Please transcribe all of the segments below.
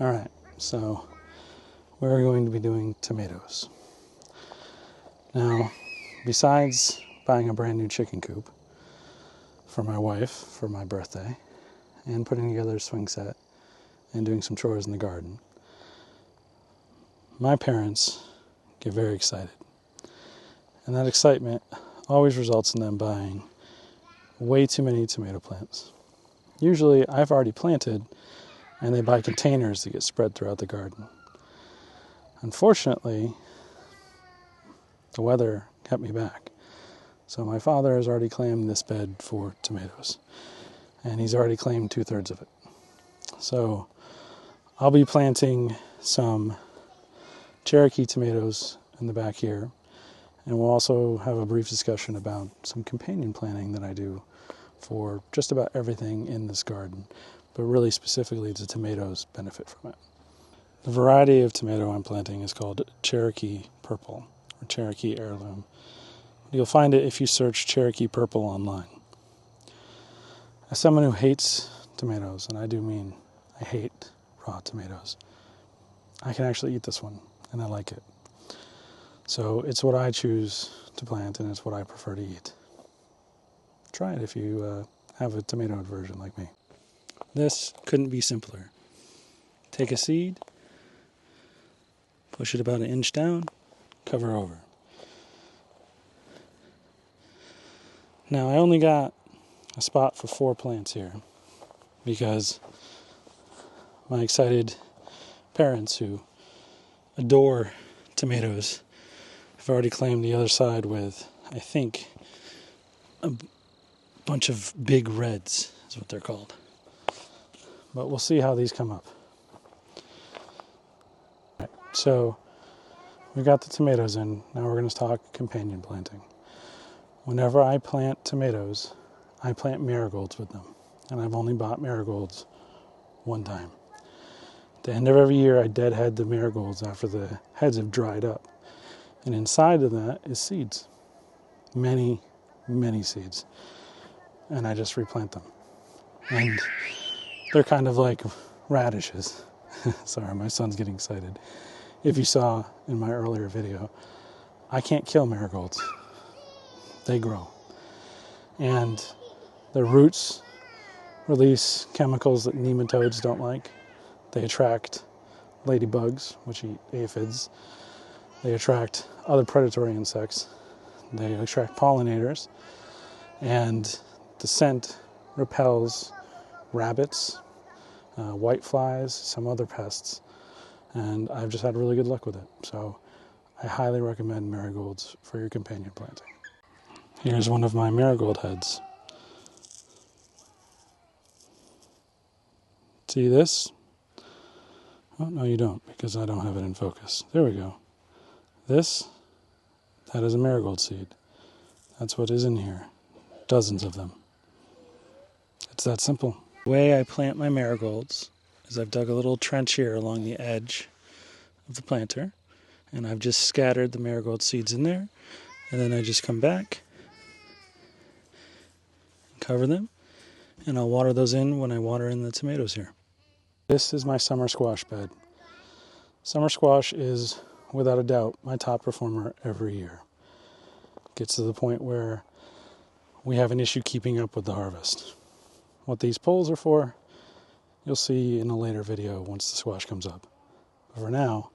Alright, so we're going to be doing tomatoes. Now, besides buying a brand new chicken coop for my wife for my birthday and putting together a swing set and doing some chores in the garden, my parents get very excited. And that excitement always results in them buying way too many tomato plants. Usually I've already planted and they buy containers that get spread throughout the garden. Unfortunately, the weather kept me back. So my father has already claimed this bed for tomatoes, and he's already claimed 2/3 of it. So I'll be planting some Cherokee tomatoes in the back here, and we'll also have a brief discussion about some companion planting that I do for just about everything in this garden, but really specifically the tomatoes benefit from it. The variety of tomato I'm planting is called Cherokee Purple, or Cherokee Heirloom. You'll find it if you search Cherokee Purple online. As someone who hates tomatoes, and I do mean I hate raw tomatoes, I can actually eat this one, and I like it. So it's what I choose to plant, and it's what I prefer to eat. Try it if you have a tomato aversion like me. This couldn't be simpler. Take a seed, push it about 1 inch down, cover over. Now I only got a spot for 4 plants here because my excited parents who adore tomatoes have already claimed the other side with, I think, a bunch of big reds is what they're called. But we'll see how these come up. Right, so we got the tomatoes in. Now we're going to talk companion planting. Whenever I plant tomatoes, I plant marigolds with them. And I've only bought marigolds one time. At the end of every year, I deadhead the marigolds after the heads have dried up. And inside of that is seeds. Many, many seeds. And I just replant them. And they're kind of like radishes. Sorry, my son's getting excited. If you saw in my earlier video, I can't kill marigolds. They grow. And their roots release chemicals that nematodes don't like. They attract ladybugs, which eat aphids. They attract other predatory insects. They attract pollinators. And the scent repels rabbits, whiteflies, some other pests, and I've just had really good luck with it. So I highly recommend marigolds for your companion planting. Here's one of my marigold heads. See this? Oh, no you don't, because I don't have it in focus. There we go. That is a marigold seed. That's what is in here. Dozens of them. It's that simple. The way I plant my marigolds is I've dug a little trench here along the edge of the planter, and I've just scattered the marigold seeds in there, and then I just come back and cover them, and I'll water those in when I water in the tomatoes here. This is my summer squash bed. Summer squash is, without a doubt, my top performer every year. It gets to the point where we have an issue keeping up with the harvest. What these poles are for, you'll see in a later video once the squash comes up. But for now,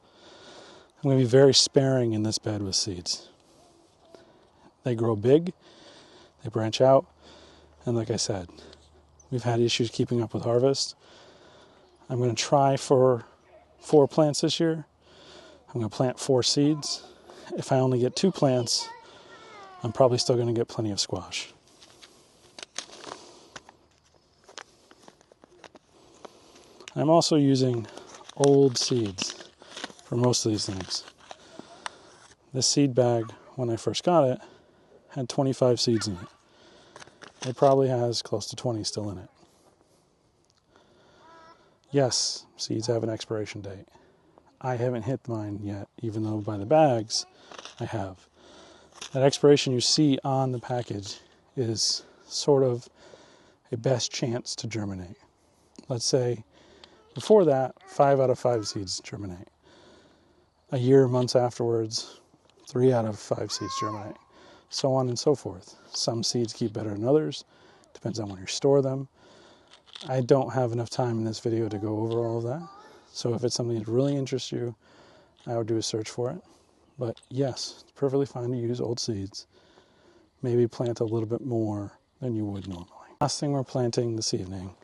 I'm going to be very sparing in this bed with seeds. They grow big, they branch out, and like I said, we've had issues keeping up with harvest. I'm going to try for 4 plants this year. I'm going to plant 4 seeds. If I only get 2 plants, I'm probably still going to get plenty of squash. I'm also using old seeds for most of these things. This seed bag, when I first got it, had 25 seeds in it. It probably has close to 20 still in it. Yes, seeds have an expiration date. I haven't hit mine yet, even though by the bags I have. That expiration you see on the package is sort of a best chance to germinate. Let's say Before that, 5 out of 5 seeds germinate. A year, months afterwards, 3 out of 5 seeds germinate. So on and so forth. Some seeds keep better than others. Depends on when you store them. I don't have enough time in this video to go over all of that. So if it's something that really interests you, I would do a search for it. But yes, it's perfectly fine to use old seeds. Maybe plant a little bit more than you would normally. Last thing we're planting this evening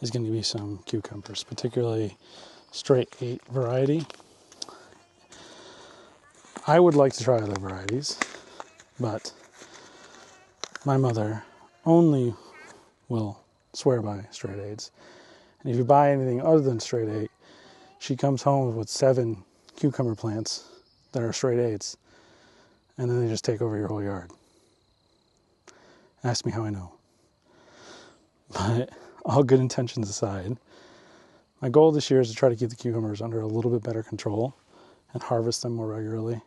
is going to be some cucumbers, particularly straight 8 variety. I would like to try other varieties, but my mother only will swear by straight 8s. And if you buy anything other than straight 8, she comes home with 7 cucumber plants that are straight 8s, and then they just take over your whole yard. Ask me how I know. But all good intentions aside, my goal this year is to try to keep the cucumbers under a little bit better control and harvest them more regularly.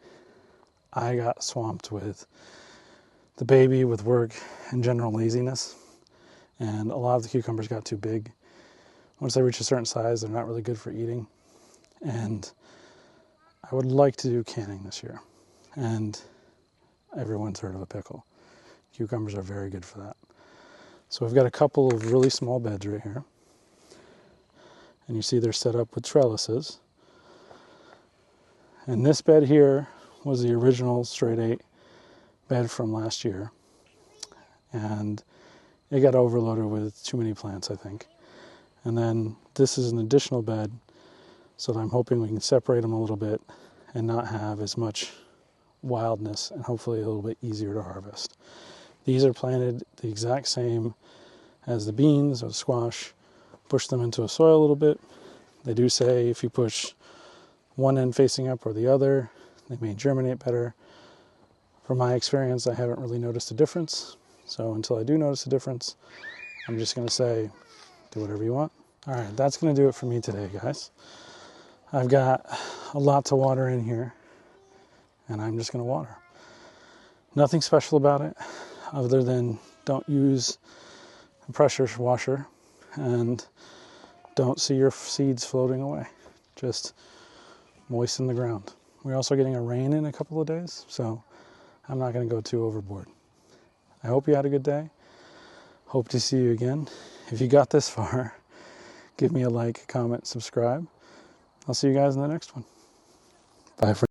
I got swamped with the baby, with work, and general laziness, and a lot of the cucumbers got too big. Once they reach a certain size, they're not really good for eating, and I would like to do canning this year, and everyone's heard of a pickle. Cucumbers are very good for that. So we've got a couple of really small beds right here, and you see they're set up with trellises. And this bed here was the original straight 8 bed from last year, and it got overloaded with too many plants, I think. And then this is an additional bed, so that I'm hoping we can separate them a little bit and not have as much wildness, and hopefully a little bit easier to harvest. These are planted the exact same as the beans or the squash. Push them into a soil a little bit. They do say if you push one end facing up or the other, they may germinate better. From my experience, I haven't really noticed a difference. So until I do notice a difference, I'm just going to say, do whatever you want. All right, that's going to do it for me today, guys. I've got a lot to water in here, and I'm just going to water. Nothing special about it, other than don't use a pressure washer and don't see your seeds floating away. Just moisten the ground. We're also getting a rain in a couple of days, so I'm not going to go too overboard. I hope you had a good day. Hope to see you again. If you got this far, give me a like, comment, subscribe. I'll see you guys in the next one. Bye for